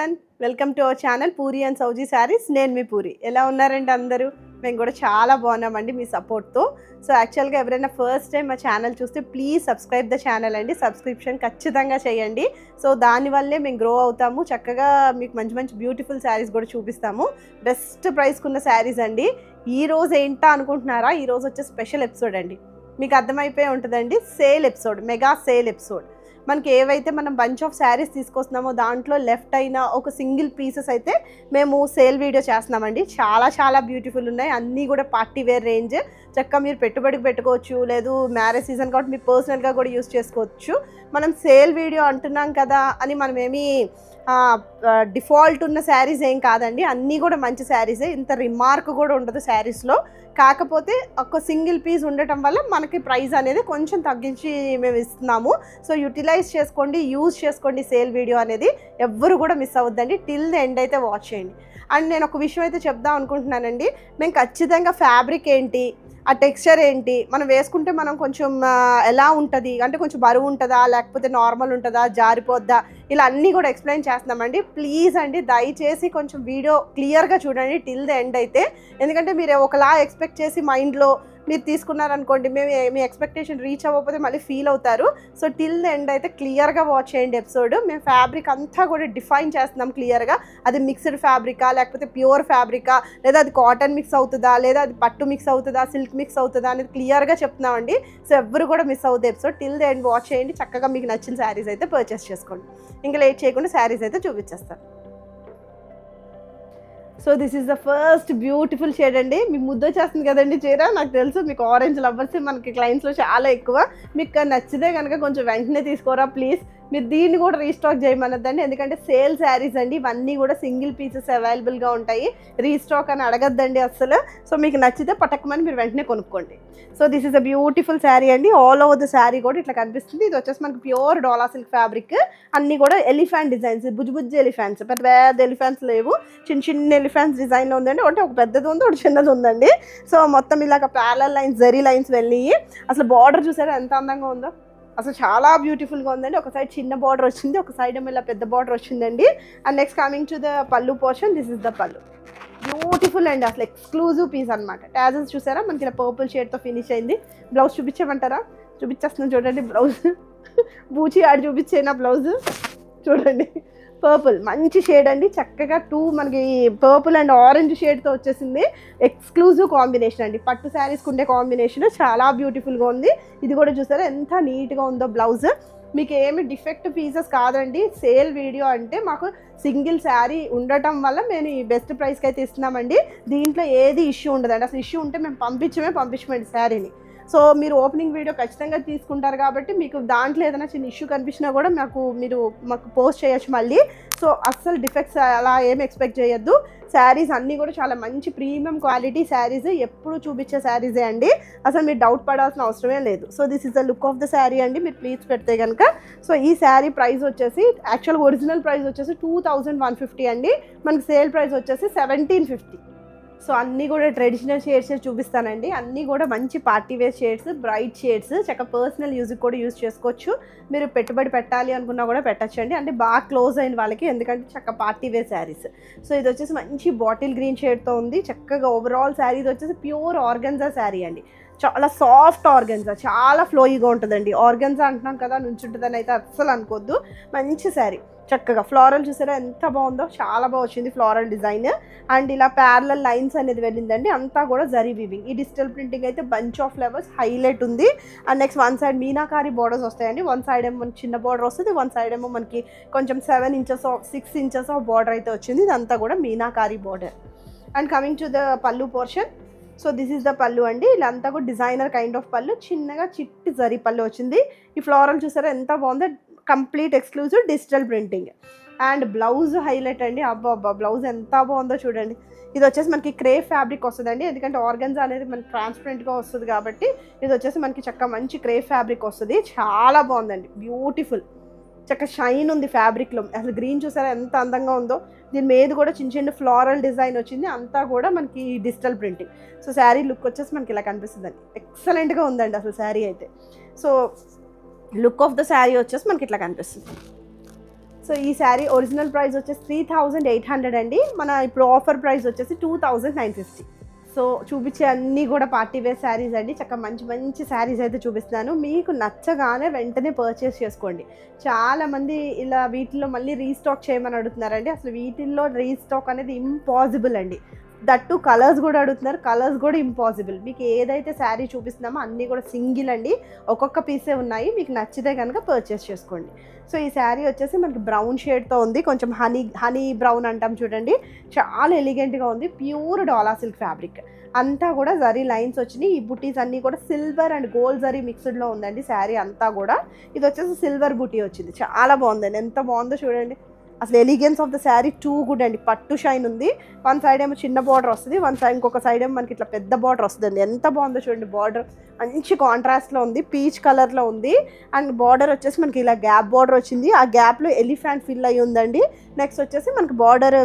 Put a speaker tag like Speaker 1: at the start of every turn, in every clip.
Speaker 1: Everyone, welcome to our channel Puri and Sowji saris. నేను మీ పూరి. ఎలా ఉన్నారండి అందరూ? మేము కూడా చాలా బాగున్నామండి మీ సపోర్ట్తో. సో యాక్చువల్గా ఎవరైనా ఫస్ట్ టైం మా ఛానల్ చూస్తే ప్లీజ్ సబ్స్క్రైబ్ ద ఛానల్ అండి. సబ్స్క్రిప్షన్ ఖచ్చితంగా చేయండి. సో దానివల్లే మేము గ్రో అవుతాము. చక్కగా మీకు మంచి మంచి బ్యూటిఫుల్ శారీస్ కూడా చూపిస్తాము. బెస్ట్ ప్రైస్కున్న శారీస్ అండి. ఈరోజు ఏంటా అనుకుంటున్నారా? ఈరోజు వచ్చే స్పెషల్ ఎపిసోడ్ అండి. మీకు అర్థమైపోయి ఉంటుందండి. Sale episode, mega sale episode. మనకి ఏవైతే మనం బంచ్ ఆఫ్ శారీస్ తీసుకొస్తున్నామో దాంట్లో లెఫ్ట్ అయిన ఒక సింగిల్ పీసెస్ అయితే మేము సేల్ వీడియో చేస్తున్నామండి. చాలా చాలా బ్యూటిఫుల్ ఉన్నాయి. అన్నీ కూడా పార్టీ వేర్ రేంజ్. చక్కగా మీరు పెట్టుబడికి పెట్టుకోవచ్చు, లేదు మ్యారేజ్ సీజన్ కాబట్టి మీరు పర్సనల్గా కూడా యూస్ చేసుకోవచ్చు. మనం సేల్ వీడియో అంటున్నాం కదా అని మనం ఏమీ డిఫాల్ట్ ఉన్న శారీస్ ఏం కాదండి. అన్నీ కూడా మంచి శారీసే. ఇంత రిమార్క్ కూడా ఉండదు శారీస్లో. కాకపోతే ఒక సింగిల్ పీస్ ఉండటం వల్ల మనకి ప్రైస్ అనేది కొంచెం తగ్గించి మేము ఇస్తున్నాము. సో యూటిలైజ్ చేసుకోండి, యూజ్ చేసుకోండి సేల్ వీడియో అనేది. ఎవ్వరు కూడా మిస్ అవ్వద్దండి. టిల్ ది ఎండ్ అయితే వాచ్ చేయండి. అండ్ నేను ఒక విషయం అయితే చెప్దాం అనుకుంటున్నానండి. మేము ఖచ్చితంగా ఫ్యాబ్రిక్ ఏంటి, ఆ టెక్స్చర్ ఏంటి, మనం వేసుకుంటే మనం కొంచెం ఎలా ఉంటుంది అంటే కొంచెం బరువు ఉంటుందా లేకపోతే నార్మల్ ఉంటుందా, జారిపోద్దా, ఇలా అన్నీ కూడా ఎక్స్ప్లెయిన్ చేస్తున్నామండి. ప్లీజ్ అండి దయచేసి కొంచెం వీడియో క్లియర్గా చూడండి టిల్ ద ఎండ్ అయితే. ఎందుకంటే మీరు ఒకలా ఎక్స్పెక్ట్ చేసి మైండ్లో మీరు తీసుకున్నారనుకోండి, మీ ఎక్స్పెక్టేషన్ రీచ్ అవ్వకపోతే మళ్ళీ ఫీల్ అవుతారు. సో టిల్ ద ఎండ్ అయితే క్లియర్గా వాచ్ చేయండి ఎపిసోడ్. మేము ఫ్యాబ్రిక్ అంతా కూడా డిఫైన్ చేస్తున్నాం క్లియర్గా. అది మిక్స్డ్ ఫ్యాబ్రికా లేకపోతే ప్యూర్ ఫ్యాబ్రికా, లేదా అది కాటన్ మిక్స్ అవుతుందా, లేదా అది పట్టు మిక్స్ అవుతుందా, సిల్క్ మిక్స్ అవుతుందా అనేది క్లియర్గా చెప్తున్నామండి. సో ఎవ్వరు కూడా మిస్ అవుతుంది episode. Till the end watch చేయండి. చక్కగా మీకు నచ్చిన శారీస్ అయితే పర్చేస్ చేసుకోండి. ఇంకా లేట్ చేయకుండా శారీస్ అయితే చూపించేస్తాను. So this is the first beautiful shade అండి. మీకు ముద్ద వచ్చేస్తుంది కదండి చీర. నాకు తెలుసు మీకు ఆరెంజ్ లవర్స్ మనకి క్లయింట్స్లో చాలా ఎక్కువ. మీకు నచ్చితే కనుక కొంచెం వెంటనే తీసుకోరా ప్లీజ్. మీరు దీన్ని కూడా రీస్టాక్ చేయమన్నదండి. ఎందుకంటే సేల్ శారీస్ అండి. ఇవన్నీ కూడా సింగిల్ పీసెస్ అవైలబుల్గా ఉంటాయి. రీస్టాక్ అని అడగద్దండి అస్సలు. సో మీకు నచ్చితే పటకమని మీరు వెంటనే కొనుక్కోండి. So this is a beautiful sari అండి. ఆల్ ఓవర్ ద శారీ కూడా ఇట్లా కనిపిస్తుంది. ఇది వచ్చేసి మనకి ప్యూర్ డోలా సిల్క్ ఫ్యాబ్రిక్. అన్నీ కూడా ఎలిఫెంట్ డిజైన్స్, బుజ్జి ఎలిఫెంట్స్. పెద్ద పెద్ద ఎలిఫెంట్స్ లేవు, చిన్న చిన్న ఎలిఫెంట్స్ డిజైన్లో ఉందండి. ఒకటి ఒక పెద్దది ఉంది, ఒకటి చిన్నది ఉందండి. సో మొత్తం ఇలాగ ప్యారలల్ లైన్స్, జరీ లైన్స్ వెళ్ళి అసలు బార్డర్ చూసారా ఎంత అందంగా ఉందో. అసలు చాలా బ్యూటిఫుల్గా ఉందండి. ఒక సైడ్ చిన్న బార్డర్ వచ్చింది, ఒక సైడ్ ఏమో ఇలా పెద్ద బార్డర్ వచ్చిందండి. And next coming to the pallu portion. This is the పల్లు. బ్యూటిఫుల్ అండి. అసలు ఎక్స్క్లూజివ్ పీస్ అనమాట. ట్యాజెస్ చూసారా మనకి ఇలా పర్పుల్ షేడ్తో ఫినిష్ అయింది. బ్లౌజ్ చూపించమంటారా? చూపించేస్తున్నాను చూడండి. బ్లౌజ్ బూచి ఆడి చూపించేనా బ్లౌజ్ చూడండి. పర్పుల్ మంచి షేడ్ అండి. చక్కగా మనకి పర్పుల్ అండ్ ఆరెంజ్ షేడ్తో వచ్చేసింది. ఎక్స్క్లూజివ్ కాంబినేషన్ అండి. పట్టు శారీస్కి ఉండే కాంబినేషన్ చాలా బ్యూటిఫుల్గా ఉంది. ఇది కూడా చూసారా ఎంత నీట్గా ఉందో బ్లౌజ్. మీకు ఏమి డిఫెక్ట్ పీసెస్ కాదండి. సేల్ వీడియో అంటే మాకు సింగిల్ శారీ ఉండటం వల్ల మేము ఈ బెస్ట్ ప్రైస్కి అయితే ఇస్తున్నామండి. దీంట్లో ఏది ఇష్యూ ఉండదండి. అసలు ఇష్యూ ఉంటే మేము పంపించమండి శారీని. సో మీరు ఓపెనింగ్ వీడియో ఖచ్చితంగా తీసుకుంటారు కాబట్టి మీకు దాంట్లో ఏదైనా చిన్న ఇష్యూ కనిపించినా కూడా మాకు పోస్ట్ చేయొచ్చు మళ్ళీ. సో అస్సలు డిఫెక్ట్స్ అలా ఏమి ఎక్స్పెక్ట్ చేయొద్దు. శారీస్ అన్నీ కూడా చాలా మంచి ప్రీమియం క్వాలిటీ శారీస్, ఎప్పుడు చూపించే శారీసే అండి. అసలు మీరు డౌట్ పడాల్సిన అవసరమే లేదు. So this is the look of the sari అండి. మీరు ప్లీజ్ పెడితే కనుక. సో ఈ శారీ ప్రైస్ వచ్చేసి యాక్చువల్గా ఒరిజినల్ ప్రైస్ వచ్చేసి 2150 అండి. మనకి సేల్ ప్రైస్ వచ్చేసి 1750. సో అన్నీ కూడా ట్రెడిషనల్ షేడ్స్ చూపిస్తానండి. అన్నీ కూడా మంచి party wear shades, bright shades. చక్కగా పర్సనల్ యూజ్కి కూడా యూజ్ చేసుకోవచ్చు. మీరు పెట్టుబడి పెట్టాలి అనుకున్నా కూడా పెట్టచ్చండి. అంటే బాగా క్లోజ్ అయిన వాళ్ళకి, ఎందుకంటే చక్కగా పార్టీ వేర్ శారీస్. సో ఇది వచ్చేసి మంచి బాటిల్ గ్రీన్ షేడ్తో ఉంది. చక్కగా ఓవరాల్ శారీ ఇది వచ్చేసి ప్యూర్ ఆర్గన్జా శారీ అండి. చాలా సాఫ్ట్ ఆర్గన్జా, చాలా ఫ్లోయిగా ఉంటుందండి. ఆర్గన్జా అంటున్నాం కదా, నుంచుంటుందని అయితే అస్సలు అనుకోవద్దు. మంచి శారీ. చక్కగా ఫ్లోరల్ చూసారా ఎంత బాగుందో, చాలా బాగా వచ్చింది ఫ్లోరల్ డిజైన్. అండ్ ఇలా ప్యారలల్ లైన్స్ అనేది వెళ్ళిందండి. అంతా కూడా జరీ వీవింగ్. ఈ డిజిటల్ ప్రింటింగ్ అయితే బంచ్ ఆఫ్ ఫ్లవర్స్ హైలైట్ ఉంది. And next one side meenakari borders వస్తాయండి. వన్ సైడ్ ఏమో మనకి చిన్న బార్డర్ వస్తుంది, వన్ సైడ్ ఏమో మనకి కొంచెం 6 ఇంచెస్ ఆఫ్ బార్డర్ అయితే వచ్చింది. ఇదంతా కూడా meenakari border. And coming to the pallu portion. So this is the pallu అండి. ఇలా అంతా కూడా డిజైనర్ కైండ్ ఆఫ్ పల్లు, చిన్నగా చిట్టి జరీ పల్లు వచ్చింది. ఈ ఫ్లోరల్ చూసారా ఎంత బాగుందో. Complete exclusive digital printing. And blouse highlight అండి. అబ్బా బ్లౌజ్ ఎంత బాగుందో చూడండి. ఇది వచ్చేసి మనకి క్రేప్ ఫ్యాబ్రిక్ వస్తుందండి. ఎందుకంటే ఆర్గన్జా అనేది మనకి ట్రాన్స్పరెంట్గా వస్తుంది కాబట్టి ఇది వచ్చేసి మనకి చక్కగా మంచి క్రేప్ ఫ్యాబ్రిక్ వస్తుంది. చాలా బాగుందండి. బ్యూటిఫుల్. చక్కగా షైన్ ఉంది ఫ్యాబ్రిక్లో. అసలు గ్రీన్ చూసారా ఎంత అందంగా ఉందో. దీని మీద కూడా చిన్న చిన్న ఫ్లోరల్ డిజైన్ వచ్చింది. అంతా కూడా మనకి digital printing. So sari look వచ్చేసి మనకి ఇలా కనిపిస్తుందండి. ఎక్సలెంట్గా ఉందండి అసలు శారీ అయితే. So look of the sari వచ్చేసి మనకి ఇట్లా కనిపిస్తుంది. సో ఈ శారీ ఒరిజినల్ ప్రైస్ వచ్చేసి 3800 అండి. మన ఇప్పుడు ఆఫర్ ప్రైస్ వచ్చేసి 2950. సో చూపించే అన్నీ కూడా పార్టీ వేర్ శారీస్ అండి. చక్కగా మంచి మంచి శారీస్ అయితే చూపిస్తున్నాను. మీకు నచ్చగానే వెంటనే పర్చేస్ చేసుకోండి. చాలామంది ఇలా వీటిల్లో మళ్ళీ రీస్టాక్ చేయమని అడుగుతున్నారండి. అసలు వీటిల్లో రీస్టాక్ అనేది ఇంపాసిబుల్ అండి. దట్టు కలర్స్ కూడా అడుగుతున్నారు, కలర్స్ కూడా ఇంపాసిబుల్. మీకు ఏదైతే శారీ చూపిస్తున్నామో అన్నీ కూడా సింగిల్ అండి, ఒక్కొక్క పీసే ఉన్నాయి. మీకు నచ్చితే కనుక పర్చేస్ చేసుకోండి. సో ఈ శారీ వచ్చేసి మనకి బ్రౌన్ షేడ్తో ఉంది, కొంచెం హనీ బ్రౌన్ అంటాం చూడండి, చాలా ఎలిగెంట్గా ఉంది. ప్యూర్ డాలా సిల్క్ ఫ్యాబ్రిక్ అంతా కూడా జరీ లైన్స్ వచ్చినాయి. ఈ బుటీస్ అన్నీ కూడా సిల్వర్ అండ్ గోల్డ్ జరీ మిక్స్డ్లో ఉందండి శారీ అంతా కూడా. ఇది వచ్చేసి సిల్వర్ బుటీ వచ్చింది, చాలా బాగుందండి. ఎంత బాగుందో చూడండి. అసలు elegance of the sari too good అండి. పట్టు షైన్ ఉంది, వన్ సైడ్ ఏమో చిన్న బార్డర్ వస్తుంది, వన్ సైడ్ ఇంకొక సైడ్ ఏమో మనకి ఇట్లా పెద్ద బార్డర్ వస్తుందండి. ఎంత బాగుందో చూడండి. బార్డర్ మంచి కాంట్రాస్ట్లో ఉంది, పీచ్ కలర్లో ఉంది. అండ్ బార్డర్ వచ్చేసి మనకి ఇలా గ్యాప్ బార్డర్ వచ్చింది, ఆ గ్యాప్లో ఎలిఫెంట్ ఫిల్ అయ్యి ఉందండి. నెక్స్ట్ వచ్చేసి మనకి border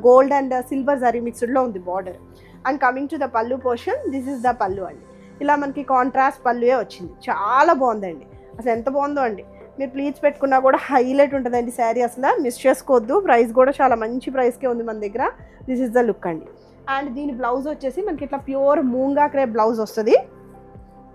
Speaker 1: gold and silver zari మిక్స్డ్లో ఉంది border. And coming to the pallu portion, this is the pallu అండి. ఇలా మనకి కాంట్రాస్ట్ పల్లుయే వచ్చింది, చాలా బాగుందండి. అసలు ఎంత బాగుందో అండి. మీరు ప్లీజ్ పెట్టుకున్నా కూడా హైలైట్ ఉంటుందండి శారీ, అసలు మిస్ చేసుకోవద్దు. ప్రైస్ కూడా చాలా మంచి ప్రైస్కే ఉంది మన దగ్గర. దిస్ ఇస్ ద లుక్ అండి. అండ్ దీని బ్లౌజ్ వచ్చేసి మనకి ఇట్లా ప్యూర్ మూంగా క్రేప్ బ్లౌజ్ వస్తుంది.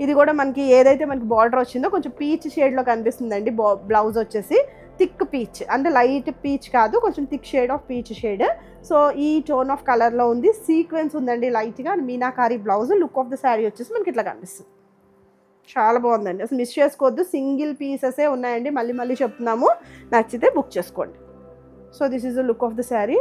Speaker 1: ఇది కూడా మనకి ఏదైతే మనకి బార్డర్ వచ్చిందో కొంచెం పీచ్ షేడ్లో కనిపిస్తుందండి. బ్లౌజ్ వచ్చేసి థిక్ పీచ్, అంటే లైట్ పీచ్ కాదు, కొంచెం thick shade of peach shade. So ఈ టోన్ ఆఫ్ కలర్లో ఉంది, సీక్వెన్స్ ఉందండి లైట్గా. Meenakari blouse. Look of the sari వచ్చేసి మనకి ఇట్లా కనిపిస్తుంది, చాలా బాగుందండి. అసలు మిస్ చేసుకోవద్దు, సింగిల్ పీసెసే ఉన్నాయండి. మళ్ళీ మళ్ళీ చెప్తున్నాము, నచ్చితే బుక్ చేసుకోండి. So this is the look of the sari.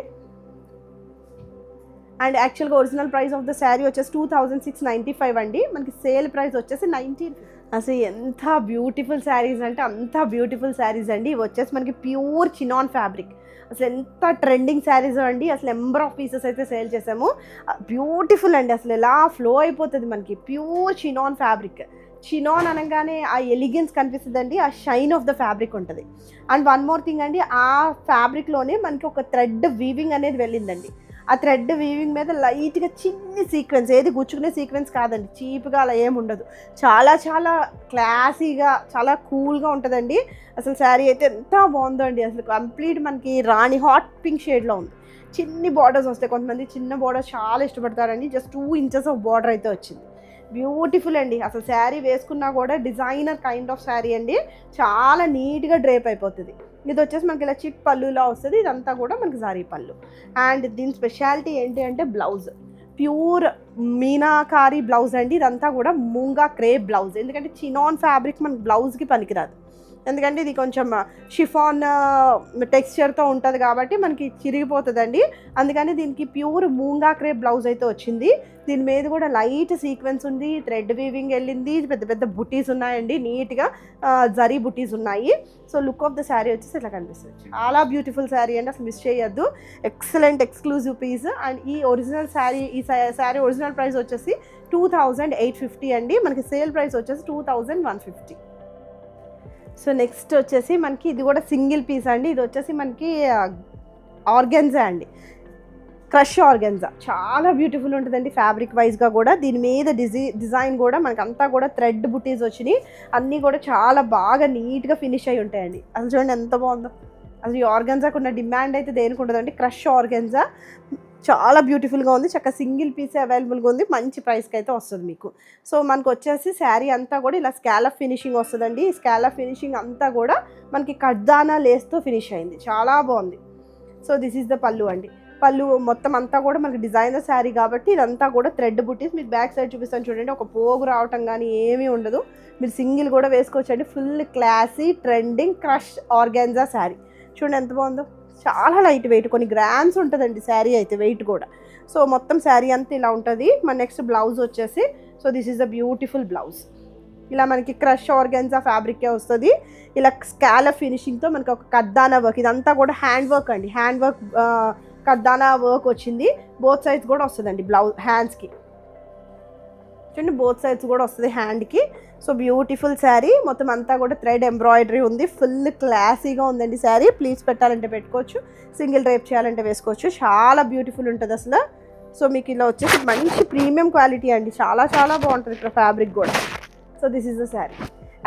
Speaker 1: And యాక్చువల్గా original price of the sari వచ్చేసి 2695 అండి. మనకి సేల్ ప్రైస్ వచ్చేసి 19. అసలు ఎంత బ్యూటిఫుల్ శారీస్ అంటే అంత బ్యూటిఫుల్ శారీస్ అండి. ఇవి వచ్చేసి మనకి ప్యూర్ చినాన్ ఫ్యాబ్రిక్. అసలు ఎంత ట్రెండింగ్ శారీస్ అండి. అసలు నెంబర్ ఆఫ్ పీసెస్ అయితే సేల్ చేసాము. బ్యూటిఫుల్ అండి, అసలు ఎలా ఫ్లో అయిపోతుంది మనకి. Pure chinon fabric. చినాన్ అనగానే ఆ ఎలిగెన్స్ కనిపిస్తుంది అండి, ఆ షైన్ ఆఫ్ ద ఫ్యాబ్రిక్ ఉంటుంది. అండ్ వన్ మోర్ థింగ్ అండి, ఆ ఫ్యాబ్రిక్లోనే మనకి ఒక థ్రెడ్ వీవింగ్ అనేది వెళ్ళిందండి. ఆ థ్రెడ్ వీవింగ్ మీద లైట్గా చిన్ని సీక్వెన్స్, ఏది గుచ్చుకునే సీక్వెన్స్ కాదండి, చీప్గా అలా ఏమి ఉండదు. చాలా చాలా క్లాసీగా, చాలా కూల్గా ఉంటుందండి. అసలు శారీ అయితే ఎంత బాగుందో అండి. అసలు కంప్లీట్ మనకి రాణి హాట్ పింక్ షేడ్లో ఉంది. చిన్ని బార్డర్స్ వస్తాయి, కొంతమంది చిన్న బార్డర్స్ చాలా ఇష్టపడతారండి. జస్ట్ 2 inches ఆఫ్ బార్డర్ అయితే వచ్చింది. బ్యూటిఫుల్ అండి. అసలు శారీ వేసుకున్నా కూడా డిజైనర్ కైండ్ ఆఫ్ శారీ అండి, చాలా నీట్గా డ్రేప్ అయిపోతుంది. ఇది వచ్చేసి మనకి ఇలా చిట్ పళ్ళులా వస్తుంది. ఇదంతా కూడా మనకి జారీ పళ్ళు. అండ్ దీని స్పెషాలిటీ ఏంటి అంటే బ్లౌజ్ ప్యూర్ మీనాకారి బ్లౌజ్ అండి. ఇదంతా కూడా మూంగా క్రేప్ బ్లౌజ్. ఎందుకంటే చినాన్ ఫ్యాబ్రిక్ మనకి బ్లౌజ్కి పనికిరాదు, ఎందుకంటే ఇది కొంచెం షిఫాన్ టెక్స్చర్తో ఉంటుంది కాబట్టి మనకి చిరిగిపోతుందండి. అందుకని దీనికి ప్యూర్ మూంగా క్రేప్ బ్లౌజ్ అయితే వచ్చింది. దీని మీద కూడా లైట్ సీక్వెన్స్ ఉంది, థ్రెడ్ వీవింగ్ వెళ్ళింది, పెద్ద పెద్ద బుటీస్ ఉన్నాయండి, నీట్గా జరీ బుటీస్ ఉన్నాయి. So look of the sari వచ్చేసి ఇట్లా కనిపిస్తుంది. చాలా బ్యూటిఫుల్ శారీ అండి, అసలు మిస్ చేయొద్దు. Excellent exclusive piece. అండ్ ఈ ఒరిజినల్ శారీ, ఈ శారీ ఒరిజినల్ ప్రైస్ వచ్చేసి 2850 అండి. మనకి సేల్ ప్రైస్ వచ్చేసి 2150. సో నెక్స్ట్ వచ్చేసి మనకి ఇది కూడా సింగిల్ పీస్ అండి. ఇది వచ్చేసి మనకి ఆర్గెన్జా అండి, క్రష్ ఆర్గెన్జా. చాలా బ్యూటిఫుల్ ఉంటుందండి ఫ్యాబ్రిక్ వైజ్గా కూడా. దీని మీద డిజైన్ కూడా మనకి అంతా కూడా థ్రెడ్ బుటీస్ వచ్చినాయి, అన్నీ కూడా చాలా బాగా నీట్గా ఫినిష్ అయి ఉంటాయండి. అసలు చూడండి ఎంత బాగుందో. అసలు ఈ ఆర్గెన్జాకు ఉన్న డిమాండ్ అయితే దేనికి ఉండదండి. క్రష్ ఆర్గెన్జా చాలా బ్యూటిఫుల్గా ఉంది, చక్కగా సింగిల్ పీసే అవైలబుల్గా ఉంది, మంచి ప్రైస్కి అయితే వస్తుంది మీకు. సో మనకు వచ్చేసి శారీ అంతా కూడా ఇలా స్కాలప్ ఫినిషింగ్ వస్తుందండి. ఈ స్కాలప్ ఫినిషింగ్ అంతా కూడా మనకి కడ్దానా లేస్తో ఫినిష్ అయింది, చాలా బాగుంది. సో దిస్ ఈజ్ ద పళ్ళు అండి. పళ్ళు మొత్తం అంతా కూడా మనకి డిజైనర్ శారీ కాబట్టి ఇదంతా కూడా థ్రెడ్ బుటీస్. మీకు బ్యాక్ సైడ్ చూపిస్తాను చూడండి, ఒక పోగు రావటం కానీ ఏమీ ఉండదు. మీరు సింగిల్ కూడా వేసుకోవచ్చండి. Full classy trending crush organza sari. చూడండి ఎంత బాగుందో, చాలా లైట్ వెయిట్, కొన్ని గ్రామ్స్ ఉంటుందండి శారీ అయితే వెయిట్ కూడా. సో మొత్తం శారీ అంతా ఇలా ఉంటుంది. మన నెక్స్ట్ బ్లౌజ్ వచ్చేసి, so this is the beautiful blouse. ఇలా మనకి క్రష్ ఆర్గాన్జా ఫ్యాబ్రికే వస్తుంది. ఇలా స్కాలప్ ఫినిషింగ్తో మనకి ఒక కద్దానా వర్క్, ఇదంతా కూడా హ్యాండ్ వర్క్ అండి. హ్యాండ్ వర్క్ కద్దానా వర్క్ వచ్చింది. బోత్ సైడ్స్ కూడా వస్తుందండి బ్లౌజ్, హ్యాండ్స్కి చూడండి, బోత్ సైడ్స్ కూడా వస్తుంది హ్యాండ్కి. సో బ్యూటిఫుల్ శారీ, మొత్తం అంతా కూడా థ్రెడ్ ఎంబ్రాయిడరీ ఉంది. ఫుల్ క్లాసీగా ఉందండి శారీ. ప్లీజ్ పెట్టాలంటే పెట్టుకోవచ్చు, సింగిల్ డ్రైప్ చేయాలంటే వేసుకోవచ్చు. చాలా బ్యూటిఫుల్ ఉంటుంది అసలు. సో మీకు ఇలా వచ్చేసి మంచి ప్రీమియం క్వాలిటీ అండి, చాలా చాలా బాగుంటుంది ఇక్కడ ఫ్యాబ్రిక్ కూడా. So this is the sari.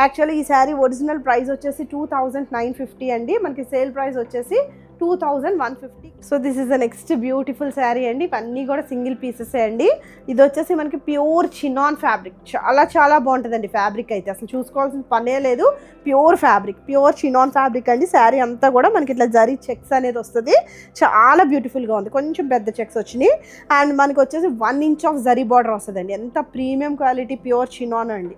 Speaker 1: Actually ఈ శారీ ఒరిజినల్ ప్రైస్ వచ్చేసి 2950 అండి, మనకి సేల్ ప్రైస్ వచ్చేసి 2150. So this is the next beautiful sari అండి. ఇవన్నీ కూడా సింగిల్ పీసెస్ అండి. ఇది వచ్చేసి మనకి ప్యూర్ చినాన్ ఫ్యాబ్రిక్, చాలా చాలా బాగుంటుందండి. ఫ్యాబ్రిక్ అయితే అసలు చూసుకోవాల్సిన పనే లేదు, pure fabric, pure chinon fabric అండి. శారీ అంతా కూడా మనకి ఇట్లా జరీ చెక్స్ అనేది వస్తుంది, చాలా బ్యూటిఫుల్గా ఉంది. కొంచెం పెద్ద చెక్స్ వచ్చినాయి అండ్ మనకి వచ్చేసి 1 ఇంచ్ ఆఫ్ జరీ బార్డర్ వస్తుందండి. ఎంత ప్రీమియం క్వాలిటీ ప్యూర్ చినాన్ అండి.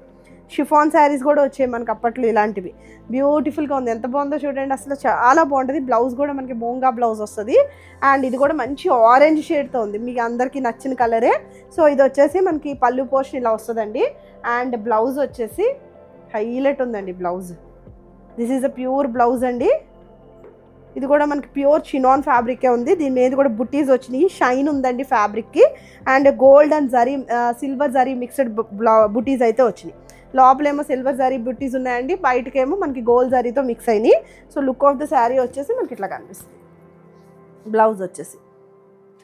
Speaker 1: షిఫాన్ శారీస్ కూడా వచ్చాయి మనకి అప్పట్లో ఇలాంటివి. బ్యూటిఫుల్గా ఉంది, ఎంత బాగుందో చూడండి, అసలు చాలా బాగుంటుంది. బ్లౌజ్ కూడా మనకి బోంగా బ్లౌజ్ వస్తుంది అండ్ ఇది కూడా మంచి ఆరెంజ్ షేడ్తో ఉంది, మీకు అందరికీ నచ్చిన కలరే. సో ఇది వచ్చేసి మనకి పళ్ళు పోర్షన్ ఇలా వస్తుందండి అండ్ బ్లౌజ్ వచ్చేసి హైలైట్ ఉందండి blouse. This is a pure blouse అండి. ఇది కూడా మనకి ప్యూర్ చినాన్ ఫ్యాబ్రికే ఉంది, దీని మీద కూడా బుట్టీస్ వచ్చినాయి, షైన్ ఉందండి ఫ్యాబ్రిక్కి and gold and zari silver zari mixed buttis అయితే వచ్చినాయి. లోపలేమో సిల్వర్ జరీ బుట్టీస్ ఉన్నాయండి, బయటకేమో మనకి గోల్డ్ జరీతో మిక్స్ అయినాయి. So look of the sari వచ్చేసి మనకి ఇట్లా కనిపిస్తుంది. బ్లౌజ్ వచ్చేసి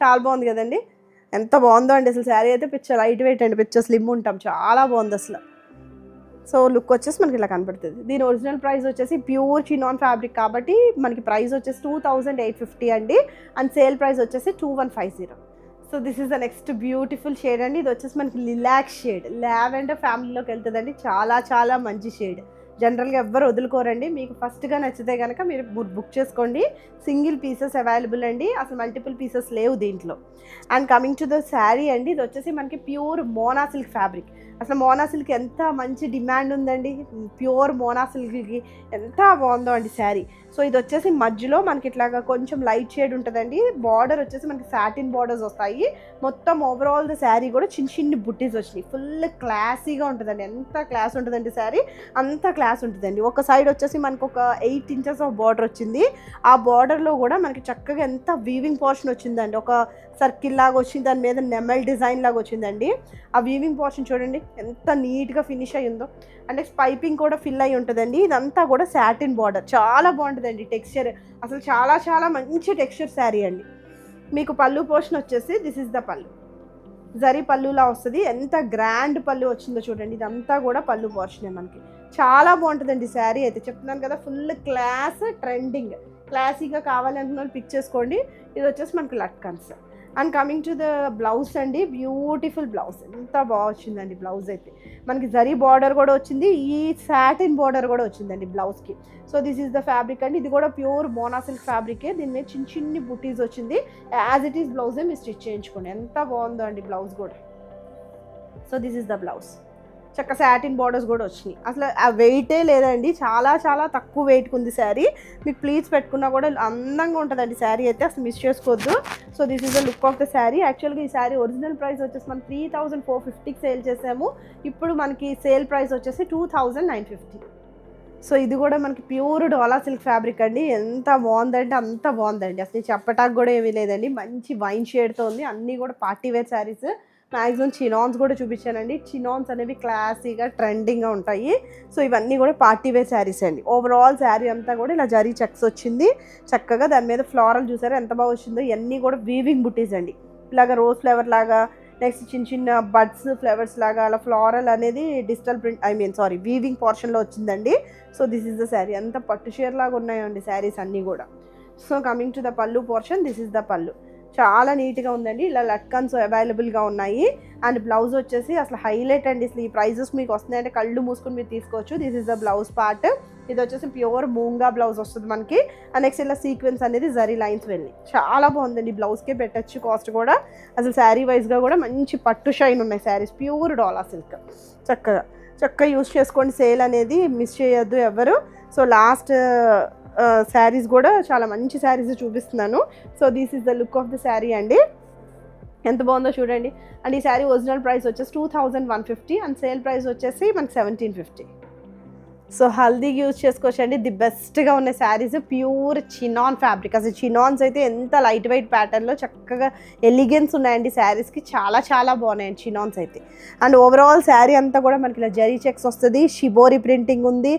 Speaker 1: చాలా బాగుంది కదండి, ఎంత బాగుందో అండి అసలు. శారీ అయితే పిచ్చ లైట్ వెయిట్ అండి, పిచ్చ స్లిమ్ ఉంటాం, చాలా బాగుంది అసలు. సో లుక్ వచ్చేసి మనకి ఇలా కనపడుతుంది. దీని ఒరిజినల్ ప్రైస్ వచ్చేసి ప్యూర్ చినాన్ ఫ్యాబ్రిక్ కాబట్టి మనకి ప్రైస్ వచ్చేసి 2850 అండి అండ్ సేల్ ప్రైస్ వచ్చేసి 2150. So this is the next beautiful shade అండి. ఇది వచ్చేసి మనకి లిలాక్ షేడ్, లావెండర్ ఫ్యామిలీలోకి వెళ్తుందండి. చాలా చాలా మంచి షేడ్, జనరల్గా ఎవ్వరు వదులుకోరండి. మీకు ఫస్ట్గా నచ్చితే కనుక మీరు బుక్ చేసుకోండి. సింగిల్ పీసెస్ అవైలబుల్ అండి, అసలు మల్టిపుల్ పీసెస్ లేవు దీంట్లో. And coming to the sari అండి, ఇది వచ్చేసి మనకి ప్యూర్ మోనా సిల్క్ ఫ్యాబ్రిక్. అసలు మోనా సిల్క్ ఎంత మంచి డిమాండ్ ఉందండి, ప్యూర్ మోనా సిల్క్కి ఎంత బాగుందో అండి శారీ. సో ఇది వచ్చేసి మధ్యలో మనకి ఇట్లాగా కొంచెం లైట్ షేడ్ ఉంటుందండి. బార్డర్ వచ్చేసి మనకి సాటిన్ బార్డర్స్ వస్తాయి. మొత్తం ఓవరాల్ ద శారీ కూడా చిన్న చిన్న బుట్టీస్ వచ్చినాయి. ఫుల్ క్లాసీగా ఉంటుందండి, ఎంత క్లాస్ ఉంటుందండి శారీ, అంత క్లాస్ ఉంటుందండి. ఒక సైడ్ వచ్చేసి మనకు ఒక 8 ఇంచెస్ ఆఫ్ బార్డర్ వచ్చింది. ఆ బార్డర్లో కూడా మనకి చక్కగా ఎంత వీవింగ్ పోర్షన్ వచ్చిందండి, ఒక సర్కిల్ లాగా వచ్చింది, దాని మీద నెమల్ డిజైన్ లాగా వచ్చిందండి. ఆ వీవింగ్ పోర్షన్ చూడండి ఎంత నీట్గా ఫినిష్ అయ్యి ఉందో. అంటే పైపింగ్ కూడా ఫిల్ అయ్యి ఉంటుందండి. ఇదంతా కూడా సాటిన్ బార్డర్, చాలా బాగుంటుందండి టెక్స్చర్, అసలు చాలా చాలా మంచి టెక్స్చర్ శారీ అండి. మీకు పళ్ళు పోర్షన్ వచ్చేసి దిస్ ఇస్ ద పళ్ళు, జరీ పళ్ళులా వస్తుంది. ఎంత గ్రాండ్ పళ్ళు వచ్చిందో చూడండి, ఇదంతా కూడా పళ్ళు పోర్షనే మనకి. చాలా బాగుంటుందండి శారీ అయితే, చెప్తున్నాను కదా, ఫుల్ క్లాస్ ట్రెండింగ్, క్లాసీగా కావాలనుకున్న వాళ్ళు పిక్ చేసుకోండి. ఇది వచ్చేసి మనకి latkans. And coming to the blouse అండి, బ్యూటిఫుల్ బ్లౌజ్, ఎంత బాగా వచ్చిందండి బ్లౌజ్ అయితే. మనకి జరీ బార్డర్ కూడా వచ్చింది, ఈ సాటిన్ బార్డర్ కూడా వచ్చిందండి బ్లౌజ్కి. So this is the fabric అండి. ఇది కూడా ప్యూర్ మోనా సిల్క్ ఫ్యాబ్రికే, దీని మీద చిన్న చిన్ని బుటీస్ వచ్చింది. యాజ్ ఇట్ ఈస్ బ్లౌజే మీరు స్టిచ్ చేయించుకోండి, ఎంత బాగుందో అండి బ్లౌజ్ కూడా. So this is the blouse, చక్క సాటిన్ బార్డర్స్ కూడా వచ్చినాయి. అసలు ఆ వెయిటే లేదండి, చాలా చాలా తక్కువ వెయిట్కి ఉంది శారీ. మీకు ప్లీట్స్ పెట్టుకున్నా కూడా అందంగా ఉంటుందండి శారీ అయితే, అసలు మిస్ చేసుకోవద్దు. So this is the look of the sari. యాక్చువల్గా ఈ శారీ ఒరిజినల్ ప్రైస్ వచ్చేసి మనం 3450కి సేల్ చేసాము. ఇప్పుడు మనకి సేల్ ప్రైస్ వచ్చేసి 2950. సో ఇది కూడా మనకి ప్యూర్ డోలా సిల్క్ ఫ్యాబ్రిక్ అండి, ఎంత బాగుందంటే అంత బాగుందండి. అసలు చెప్పటానికి కూడా ఏమీ లేదండి, మంచి వైన్ షేడ్తో ఉంది. అన్నీ కూడా party wear saris. Maximum chinons కూడా చూపించానండి. చినాన్స్ అనేవి క్లాసీగా ట్రెండింగ్గా ఉంటాయి. సో ఇవన్నీ కూడా పార్టీ వేర్ శారీస్ అండి. ఓవరాల్ శారీ అంతా కూడా ఇలా జరీ చెక్స్ వచ్చింది చక్కగా. దాని మీద ఫ్లోరల్ చూసారా ఎంత బాగా వచ్చిందో. ఇవన్నీ కూడా వీవింగ్ బుటీస్ అండి, ఇలాగా రోజ్ ఫ్లేవర్ లాగా, నెక్స్ట్ చిన్న చిన్న బడ్స్ ఫ్లవర్స్ లాగా, అలా ఫ్లోరల్ అనేది డిజిటల్ ప్రింట్ వీవింగ్ పోర్షన్లో వచ్చిందండి. So this is the sari, అంత పట్టు షేర్ లాగా ఉన్నాయండి శారీస్ అన్నీ కూడా. సో కమింగ్ టు ద పళ్ళు పోర్షన్, దిస్ ఈస్ ద పళ్ళు, చాలా నీట్గా ఉందండి. ఇలా లట్కన్స్ అవైలబుల్గా ఉన్నాయి. అండ్ బ్లౌజ్ వచ్చేసి అసలు హైలైట్ అండి. అసలు ఈ ప్రైజెస్ మీకు వస్తున్నాయంటే కళ్ళు మూసుకొని మీరు తీసుకోవచ్చు. This is the blouse part. ఇది వచ్చేసి ప్యూర్ మూంగా బ్లౌజ్ వస్తుంది మనకి. అండ్ నెక్స్ట్ ఇలా సీక్వెన్స్ అనేది జరీ లైన్స్ వెళ్ళి చాలా బాగుందండి. బ్లౌజ్కే పెట్టచ్చు కాస్ట్ కూడా. అసలు శారీ వైజ్గా కూడా మంచి పట్టు షైన్ ఉన్నాయి శారీస్, ప్యూర్ డోలా సిల్క్. చక్కగా యూజ్ చేసుకోండి, సేల్ అనేది మిస్ చేయొద్దు ఎవరు. సో లాస్ట్ శారీస్ కూడా చాలా మంచి శారీస్ చూపిస్తున్నాను. So this is the look of the sari అండి, ఎంత బాగుందో చూడండి. అండ్ ఈ శారీ ఒరిజినల్ ప్రైస్ వచ్చేసి 2150 అండ్ సేల్ ప్రైస్ వచ్చేసి మనకి 1750. సో హల్దీకి యూజ్ చేసుకోవచ్చండి. ది బెస్ట్గా ఉన్న శారీస్ ప్యూర్ చినాన్ ఫ్యాబ్రిక్. అసలు చినాన్స్ అయితే ఎంత లైట్ వెయిట్ ప్యాటర్న్లో చక్కగా ఎలిగెన్స్ ఉన్నాయండి శారీస్కి, చాలా చాలా బాగున్నాయండి చినాన్స్ అయితే. అండ్ ఓవరాల్ శారీ అంతా కూడా మనకి ఇలా జరీ చెక్స్ వస్తుంది, షిబోరి ప్రింటింగ్ ఉంది,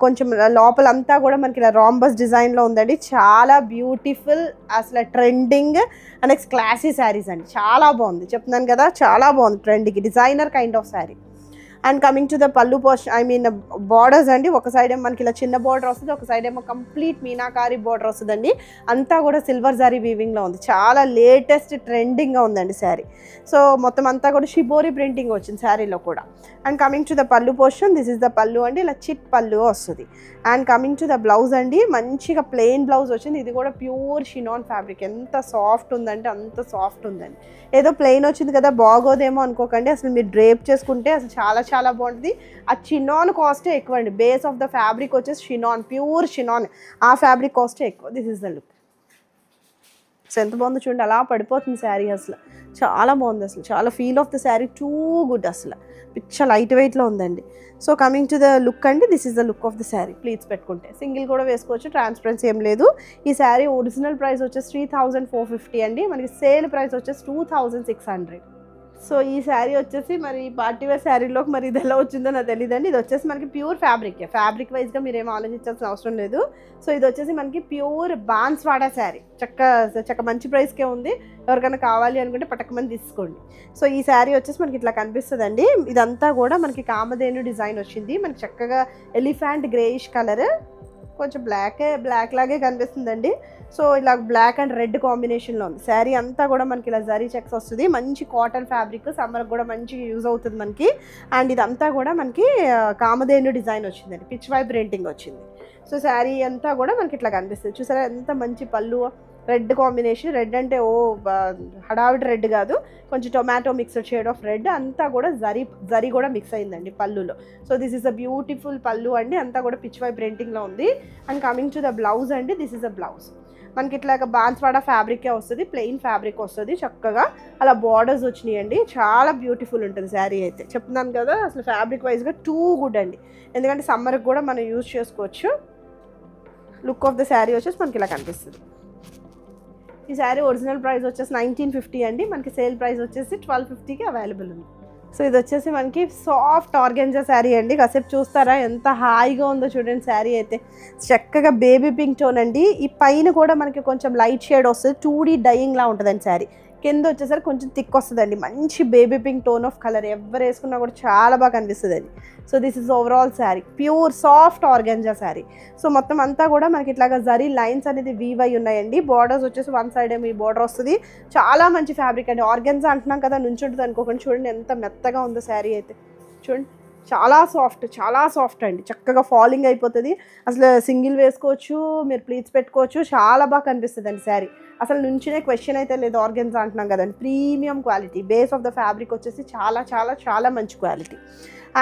Speaker 1: కొంచెం లోపలంతా కూడా మనకి ఇలా రాంబస్ డిజైన్లో ఉందండి. చాలా బ్యూటిఫుల్, అసలు trending and next classy saris అండి, చాలా బాగుంది. చెప్తున్నాను కదా, చాలా బాగుంది, trending designer kind of sari. And coming to the పళ్ళు పోర్షన్ బార్డర్స్ అండి. ఒక సైడ్ ఏమో మనకి ఇలా చిన్న బార్డర్ వస్తుంది, ఒక సైడ్ ఏమో కంప్లీట్ మీనాకారి బార్డర్ వస్తుందండి. అంతా కూడా సిల్వర్ జరీ వీవింగ్లో ఉంది. చాలా లేటెస్ట్ ట్రెండింగ్గా ఉందండి శారీ. సో మొత్తం అంతా కూడా షిబోరి ప్రింటింగ్ వచ్చింది శారీలో కూడా. అండ్ కమింగ్ టు ద పళ్ళు పోర్షన్, దిస్ ఇస్ ద పళ్ళు అండి. ఇలా చిట్ పళ్ళు వస్తుంది. And coming to the blouse అండి, మంచిగా ప్లెయిన్ బ్లౌజ్ వచ్చింది. ఇది కూడా ప్యూర్ షినాన్ ఫ్యాబ్రిక్. ఎంత సాఫ్ట్ ఉందంటే అంత సాఫ్ట్ ఉందండి. ఏదో ప్లెయిన్ వచ్చింది కదా బాగోదేమో అనుకోకండి, అసలు మీరు డ్రేప్ చేసుకుంటే అసలు చాలా చాలా బాగుంటుంది. ఆ షినాన్ కాస్టే ఎక్కువ అండి. బేస్ ఆఫ్ ద ఫ్యాబ్రిక్ వచ్చేసి షినాన్, ప్యూర్ షినాన్, ఆ ఫ్యాబ్రిక్ కాస్టే ఎక్కువ. This is the look. So ఎంత బాగుందో చూడండి, అలా పడిపోతుంది శారీ. అసలు చాలా బాగుంది, అసలు చాలా feel of the sari too good. అసలు పిచ్చ లైట్ వెయిట్లో ఉందండి. So coming to the look అండి, this is the look of the sari. Pleats పెట్టుకుంటే సింగిల్ కూడా వేసుకోవచ్చు, ట్రాన్స్పరెన్సీ ఏం లేదు. ఈ శారీ ఒరిజినల్ ప్రైస్ వచ్చేసి 3450 అండి. మనకి సేల్ ప్రైస్ వచ్చేసి 2600. సో ఈ శారీ వచ్చేసి మరి పార్టీవేర్ శారీలోకి మరి ఇది ఎలా వచ్చిందో నాకు తెలియదండి. ఇది వచ్చేసి మనకి ప్యూర్ ఫ్యాబ్రిక్ వైజ్గా మీరు ఏం ఆలోచించాల్సిన అవసరం లేదు. సో ఇది వచ్చేసి మనకి ప్యూర్ బాన్స్వాడా శారీ. చక్క మంచి ప్రైస్కే ఉంది. ఎవరికైనా కావాలి అనుకుంటే పటకమని తీసుకోండి. సో ఈ శారీ వచ్చేసి మనకి ఇట్లా కనిపిస్తుందండి. ఇదంతా కూడా మనకి కామధేను డిజైన్ వచ్చింది. మనకి చక్కగా ఎలిఫెంట్ గ్రేయిష్ కలర్, కొంచెం బ్లాక్ లాగే కనిపిస్తుందండి. సో ఇలా బ్లాక్ అండ్ రెడ్ కాంబినేషన్లో ఉంది. శారీ అంతా కూడా మనకి ఇలా జరీ చెక్స్ వస్తుంది. మంచి కాటన్ ఫ్యాబ్రిక్, సమ్మర్కి కూడా మంచిగా యూజ్ అవుతుంది మనకి. అండ్ ఇదంతా కూడా మనకి కామధేను డిజైన్ వచ్చిందండి, పిచ్ వై ప్రింటింగ్ వచ్చింది. సో శారీ అంతా కూడా మనకి ఇట్లా కనిపిస్తుంది. చూసారా ఎంత మంచి పళ్ళు, రెడ్ కాంబినేషన్. రెడ్ అంటే హడావిడి రెడ్ కాదు, కొంచెం tomato mixed shade of red. అంతా కూడా జరీ కూడా మిక్స్ అయిందండి పళ్ళులో. So this is a beautiful పళ్ళు అండి. అంతా కూడా పిచ్ వై ప్రింటింగ్లో ఉంది. And coming to the blouse అండి, దిస్ ఇస్ అ బ్లౌజ్. మనకి ఇట్లాగా బాన్స్వాడా ఫ్యాబ్రికే వస్తుంది, ప్లెయిన్ ఫ్యాబ్రిక్ వస్తుంది. చక్కగా అలా బార్డర్స్ వచ్చినాయండి. చాలా బ్యూటిఫుల్ ఉంటుంది శారీ అయితే. చెప్తున్నాను కదా, అసలు ఫ్యాబ్రిక్ వైజ్గా టూ గుడ్ అండి. ఎందుకంటే సమ్మర్కి కూడా మనం యూజ్ చేసుకోవచ్చు. లుక్ ఆఫ్ ద శారీ వచ్చేసి మనకి ఇలా కనిపిస్తుంది. ఈ శారీ ఒరిజినల్ ప్రైస్ వచ్చేసి 1950 అండి. మనకి సేల్ ప్రైస్ వచ్చేసి 1250కి అవైలబుల్ ఉంది. సో ఇది వచ్చేసి మనకి సాఫ్ట్ ఆర్గెంజా శారీ అండి. కాసేపు చూస్తారా ఎంత హాయిగా ఉందో చూడండి. శారీ అయితే చక్కగా బేబీ పింక్ టోన్ అండి. ఈ పైన కూడా మనకి కొంచెం లైట్ షేడ్ వస్తుంది, 2D డైయింగ్ లా ఉంటుందండి శారీ. కింద వచ్చేసరికి కొంచెం థిక్ వస్తుందండి. మంచి baby pink tone of colour, ఎవరు వేసుకున్నా కూడా చాలా బాగా కనిపిస్తుంది అండి. So this is overall sari, pure soft organza sari. So మొత్తం అంతా కూడా మనకి ఇట్లాగా జరీ లైన్స్ అనేది వీవ్ అయి ఉన్నాయండి. బార్డర్స్ వచ్చేసి వన్ సైడ్ ఏమో ఈ బార్డర్ వస్తుంది. చాలా మంచి ఫ్యాబ్రిక్ అండి. ఆర్గెంజా అంటున్నాం కదా, నుంచుంటుంది అనుకోకండి. చూడండి ఎంత మెత్తగా ఉందో శారీ అయితే. చూడండి చాలా సాఫ్ట్ అండి. చక్కగా ఫాలింగ్ అయిపోతుంది. అసలు సింగిల్ వేసుకోవచ్చు, మీరు ప్లీట్స్ పెట్టుకోవచ్చు. చాలా బాగా కనిపిస్తుంది అండి శారీ. అసలు నుంచినే క్వశ్చన్ అయితే లేదు. ఆర్గెన్జా అంటున్నాం కదండి, premium quality. Base of the fabric వచ్చేసి చాలా చాలా చాలా మంచి క్వాలిటీ.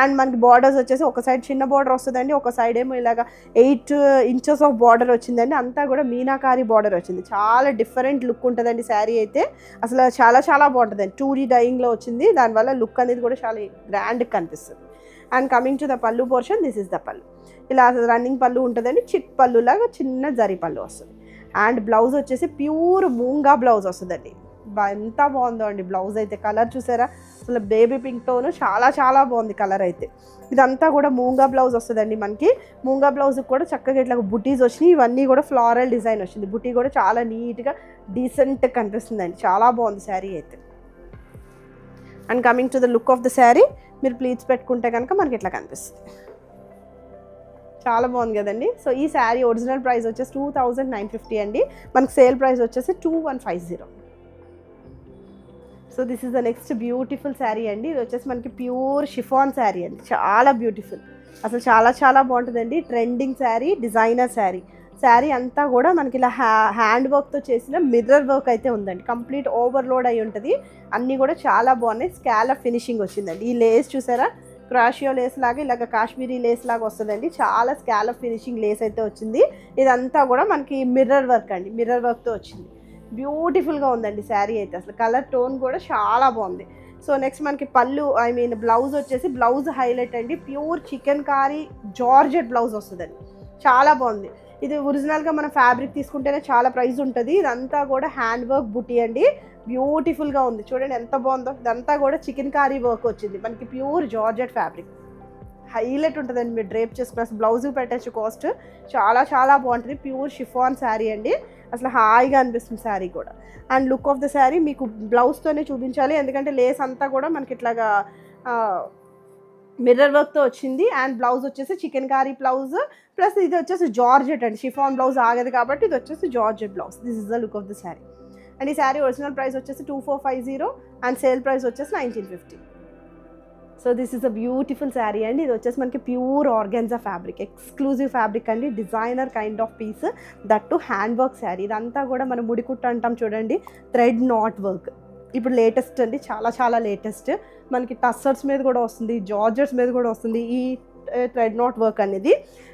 Speaker 1: అండ్ మనకి బార్డర్స్ వచ్చేసి ఒక సైడ్ చిన్న బార్డర్ వస్తుందండి, ఒక సైడ్ ఏమో ఇలాగా 8 ఇంచెస్ ఆఫ్ బార్డర్ వచ్చిందండి. అంతా కూడా మీనాకారి బార్డర్ వచ్చింది. చాలా డిఫరెంట్ లుక్ ఉంటుందండి శారీ అయితే. అసలు చాలా చాలా బాగుంటుందండి. 2D డైయింగ్లో వచ్చింది. దానివల్ల లుక్ అనేది కూడా చాలా గ్రాండ్గా కనిపిస్తుంది. అండ్ కమింగ్ టు ద పళ్ళు పోర్షన్, దిస్ ఇస్ ద పళ్ళు. ఇలా రన్నింగ్ పళ్ళు ఉంటుందండి. చిట్ పళ్ళు లాగా చిన్న జరీ పళ్ళు వస్తుంది. అండ్ బ్లౌజ్ వచ్చేసి ప్యూర్ మూంగా బ్లౌజ్ వస్తుందండి. ఎంత బాగుందో అండి బ్లౌజ్ అయితే. కలర్ చూసారా, అసలు బేబీ పింక్ టోన్, చాలా చాలా బాగుంది కలర్ అయితే. ఇదంతా కూడా మూంగా బ్లౌజ్ వస్తుందండి మనకి. మూంగా బ్లౌజ్కి కూడా చక్కగా ఇట్లా బుటీస్ వచ్చినాయి. ఇవన్నీ కూడా ఫ్లారల్ డిజైన్ వచ్చింది. బుటీ కూడా చాలా నీట్గా డీసెంట్గా కనిపిస్తుందండి. చాలా బాగుంది శారీ అయితే. And coming to the look of the sari, మీరు ప్లీట్స్ పెట్టుకుంటే కనుక మనకి ఇట్లా కనిపిస్తుంది. చాలా బాగుంది కదండి. సో ఈ శారీ ఒరిజినల్ ప్రైస్ వచ్చేసి 2950 అండి. మనకి సేల్ ప్రైస్ వచ్చేసి 2150. So this is the next beautiful sari అండి. ఇది వచ్చేసి మనకి ప్యూర్ షిఫాన్ శారీ అండి. చాలా బ్యూటిఫుల్, అసలు చాలా చాలా బాగుంటుందండి. Trending sari, designer sari. శారీ అంతా కూడా మనకి ఇలా హ్యాండ్ వర్క్తో చేసిన మిర్రర్ వర్క్ అయితే ఉందండి. కంప్లీట్ ఓవర్లోడ్ అయి ఉంటుంది. అన్నీ కూడా చాలా బాగున్నాయి. స్కాలప్ ఫినిషింగ్ వచ్చిందండి. ఈ లేస్ చూసారా, క్రాషియో లేస్ లాగా ఇలాగ కాశ్మీరీ లేస్ లాగా వస్తుందండి. చాలా స్కాలప్ ఫినిషింగ్ లేస్ అయితే వచ్చింది. ఇదంతా కూడా మనకి మిర్రర్ వర్క్ అండి, మిర్రర్ వర్క్తో వచ్చింది. బ్యూటిఫుల్గా ఉందండి శారీ అయితే. అసలు కలర్ టోన్ కూడా చాలా బాగుంది. సో నెక్స్ట్ మనకి పళ్ళు బ్లౌజ్ వచ్చేసి, బ్లౌజ్ హైలైట్ అండి. Pure chikankari georgette blouse వస్తుందండి. చాలా బాగుంది. ఇది ఒరిజినల్గా మనం ఫ్యాబ్రిక్ తీసుకుంటేనే చాలా ప్రైస్ ఉంటుంది. ఇదంతా కూడా హ్యాండ్ వర్క్ బుటీ అండి. బ్యూటిఫుల్గా ఉంది చూడండి ఎంత బాగుందో. ఇదంతా కూడా చికెన్ కారీ వర్క్ వచ్చింది మనకి. ప్యూర్ జార్జెట్ ఫ్యాబ్రిక్ హైలైట్ ఉంటుందండి. మీరు డ్రేప్ చేసుకున్న బ్లౌజ్ పెట్టచ్చు. కాస్ట్ చాలా చాలా బాగుంటుంది. ప్యూర్ షిఫాన్ శారీ అండి. అసలు హాయిగా అనిపిస్తుంది శారీ కూడా. And look of the sari మీకు బ్లౌజ్తోనే చూపించాలి, ఎందుకంటే లేస్ అంతా కూడా మనకి ఇట్లాగా మిర్రర్ వర్క్తో వచ్చింది. అండ్ బ్లౌజ్ వచ్చేసి చికెన్ కారీ బ్లౌజ్ ప్లస్ ఇది వచ్చేసి జార్జెట్ అండి. షిఫాన్ బ్లౌజ్ ఆగదు కాబట్టి ఇది వచ్చేసి georgette blouse. This is the look of the sari. And ఈ శారీ ఒరిజినల్ ప్రైస్ వచ్చేసి 2450 అండ్ సేల్ ప్రైస్ వచ్చేసి 1950. So this is a beautiful sari అండి. ఇది వచ్చేసి మనకి pure organza fabric, exclusive fabric అండి, designer kind of piece, that too hand work sari. ఇదంతా కూడా మనం ముడికుట్టు అంటాం చూడండి, థ్రెడ్ నాట్ వర్క్. ఇప్పుడు లేటెస్ట్ అండి, చాలా చాలా లేటెస్ట్. మనకి టస్సర్స్ మీద కూడా వస్తుంది, జార్జెట్స్ మీద కూడా వస్తుంది. ఈ థ్రెడ్ నాట్ వర్క్ అనేది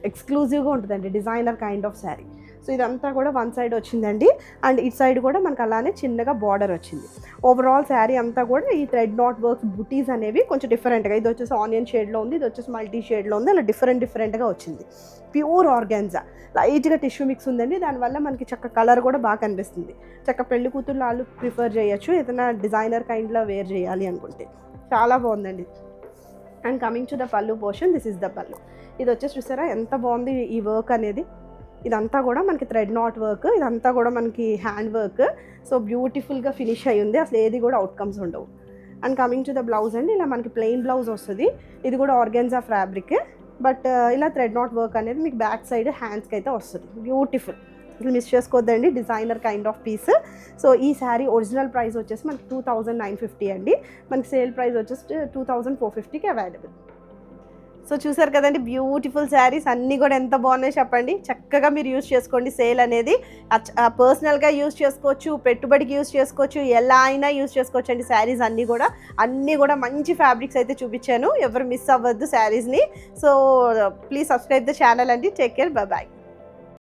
Speaker 1: ఎక్స్క్లూజివ్గా ఉంటుందండి, designer kind of sari. So ఇదంతా కూడా వన్ సైడ్ వచ్చిందండి. అండ్ ఇటు సైడ్ కూడా మనకు అలానే చిన్నగా బార్డర్ వచ్చింది. ఓవరాల్ శారీ అంతా కూడా ఈ థ్రెడ్ నాట్ వర్క్ బుటీస్ అనేవి కొంచెం డిఫరెంట్గా, ఇది వచ్చేసి ఆనియన్ షేడ్లో ఉంది, ఇది వచ్చేసి మల్టీ షేడ్లో ఉంది, అలా డిఫరెంట్గా వచ్చింది. ప్యూర్ ఆర్గాన్జా, లైట్గా టిష్యూ మిక్స్ ఉందండి. దానివల్ల మనకి చక్క కలర్ కూడా బాగా కనిపిస్తుంది. చక్క పెళ్లి కూతురు వాళ్ళు ప్రిఫర్ చేయొచ్చు ఏదైనా డిజైనర్ కైండ్లో వేర్ చేయాలి అనుకుంటే. చాలా బాగుందండి. And coming to the pallu portion, this is the పల్లు. ఇది వచ్చేసి చూసారా ఎంత బాగుంది ఈ వర్క్ అనేది. ఇదంతా కూడా మనకి థ్రెడ్ నాట్ వర్క్, ఇదంతా కూడా మనకి హ్యాండ్ వర్క్. సో బ్యూటిఫుల్గా ఫినిష్ అయ్యి ఉంది, అసలు ఏది కూడా అవుట్కమ్స్ ఉండవు. And coming to the blouse అండి, ఇలా మనకి ప్లెయిన్ బ్లౌజ్ వస్తుంది. ఇది కూడా ఆర్గాన్జా ఫ్యాబ్రిక్, బట్ ఇలా థ్రెడ్ నాట్ వర్క్ అనేది మీకు బ్యాక్ సైడ్ హ్యాండ్స్కి అయితే వస్తుంది. బ్యూటిఫుల్, ఇట్లా మిస్ చేసుకోవద్దండి, designer kind of piece. So ఈ శారీ ఒరిజినల్ ప్రైస్ వచ్చేసి మనకి 2950 అండి. మనకి సేల్ ప్రైస్ వచ్చేసి 2450కి అవైలబుల్. సో చూసారు కదండి, బ్యూటిఫుల్ శారీస్ అన్నీ కూడా ఎంత బాగున్నాయి చెప్పండి. చక్కగా మీరు యూజ్ చేసుకోండి. సేల్ అనేది పర్సనల్గా యూజ్ చేసుకోవచ్చు, పెట్టుబడికి యూజ్ చేసుకోవచ్చు, ఎలా అయినా యూజ్ చేసుకోవచ్చు అండి. శారీస్ అన్నీ కూడా మంచి ఫ్యాబ్రిక్స్ అయితే చూపించాను, ఎవరు మిస్ అవ్వద్దు శారీస్ని. So please subscribe the channel అండి. Take care, bye.